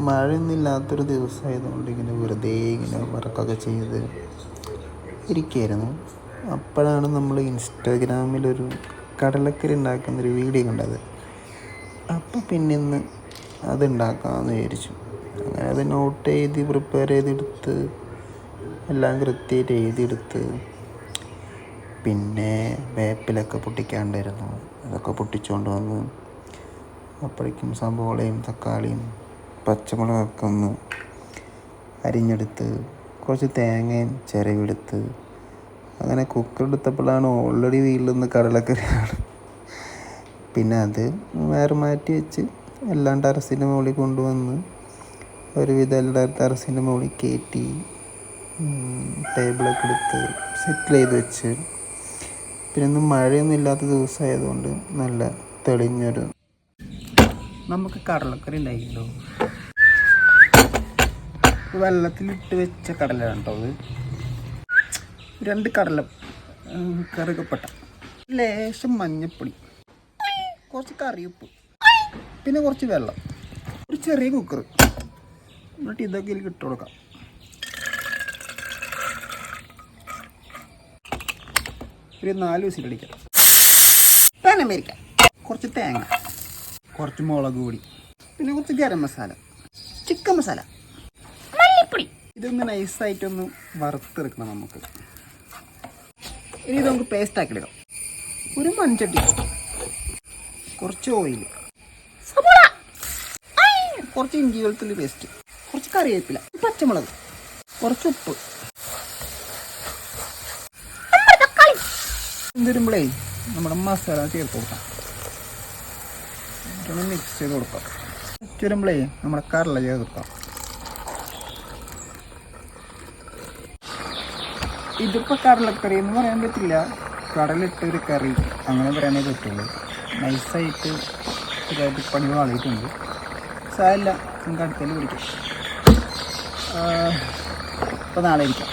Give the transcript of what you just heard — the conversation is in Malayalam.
മഴയൊന്നും ഇല്ലാത്തൊരു ദിവസമായതുകൊണ്ട് ഇങ്ങനെ വെറുതെ ഇങ്ങനെ വർക്കൊക്കെ ചെയ്ത് ഇരിക്കുകയായിരുന്നു. അപ്പോഴാണ് നമ്മൾ ഇൻസ്റ്റാഗ്രാമിലൊരു കടലക്കറി ഉണ്ടാക്കുന്നൊരു വീഡിയോ കണ്ടത്. അപ്പോൾ പിന്നെ ഇന്ന് അതുണ്ടാക്കാമെന്ന് വിചാരിച്ചു. അങ്ങനെ അത് നോട്ട് ചെയ്ത് പ്രിപ്പയർ ചെയ്തെടുത്ത് എല്ലാം കൃത്യമായിട്ട് എഴുതിയെടുത്ത്, പിന്നെ വേപ്പിലൊക്കെ പൊട്ടിക്കാണ്ടായിരുന്നു, അതൊക്കെ പൊട്ടിച്ചുകൊണ്ട് വന്ന് അപ്പോഴേക്കും സവോളയും തക്കാളിയും പച്ചമുളകൊക്കെ ഒന്ന് അരിഞ്ഞെടുത്ത് കുറച്ച് തേങ്ങയും ചിരവിയെടുത്ത് അങ്ങനെ കുക്കറെടുത്തപ്പോഴാണ് ഓൾറെഡി വീട്ടിൽ നിന്ന് കടലക്കറിയാണ്. പിന്നെ അത് വേറെ മാറ്റി വെച്ച് എല്ലാം ടെറസിൻ്റെ മുകളിൽ കൊണ്ടുവന്ന് ഒരുവിധം എല്ലാം ടെറസിൻ്റെ മുകളിൽ കയറ്റി ടേബിളൊക്കെ എടുത്ത് സെറ്റിൽ ചെയ്ത് വെച്ച്. പിന്നെ ഒന്നും മഴയൊന്നും ഇല്ലാത്ത ദിവസമായതുകൊണ്ട് നല്ല തെളിഞ്ഞൊരു നമുക്ക് കടലക്കറി ഉണ്ടായില്ലോ. വെള്ളത്തിലിട്ട് വെച്ച കടലയാണ് കേട്ടോ അത്. 2 കടല കറുകപ്പട്ട, ലേശം മഞ്ഞപ്പൊടി, കുറച്ച് കറിയുപ്പ്, പിന്നെ കുറച്ച് വെള്ളം, ഒരു ചെറിയ കുക്കർ. എന്നിട്ട് ഇതൊക്കെ ഇതിൽ ഇട്ട് കൊടുക്കാം. ഒരു 4 വിസിലടിക്കാം. പാൻ അമേരിക്ക, കുറച്ച് തേങ്ങ, കുറച്ച് മുളക് പൊടി, പിന്നെ കുറച്ച് ഗരം മസാല, ചിക്കൻ മസാല, മല്ലിപ്പൊടി. ഇതൊന്ന് നൈസായിട്ടൊന്ന് വറുത്തെടുക്കണം നമുക്ക്. ഇനി ഇത് നമുക്ക് പേസ്റ്റ് ആക്കിയിടാം. ഒരു മൺചട്ടി, കുറച്ച് ഓയിൽ, സവോള, കുറച്ച് ഇഞ്ചി വെളുത്തുള്ളി പേസ്റ്റ്, കുറച്ച് കറിവേപ്പില, പച്ചമുളക്, കുറച്ച് ഉപ്പ്. എന്തിരുമ്പോഴേ നമ്മുടെ മസാല ചേർത്ത് കൊടുക്കാം. മിക്സ് ചെയ്ത് കൊടുക്കാം. ചുരുമ്പോഴേ നമ്മുടെ കടല ചേർക്കാം. ഇതിപ്പോൾ കടലക്കറി എന്ന് പറയാൻ പറ്റില്ല, കടലിട്ടൊരു കറി അങ്ങനെ പറയാനേ പറ്റുള്ളൂ. നൈസായിട്ട് ഇതായിട്ട് പണി വാളിയിട്ടുണ്ട്. സാരമില്ല, നമുക്ക് അടുത്തേക്ക് പിടിക്കാം. ഇപ്പോൾ നാളെ ഇരിക്കാം.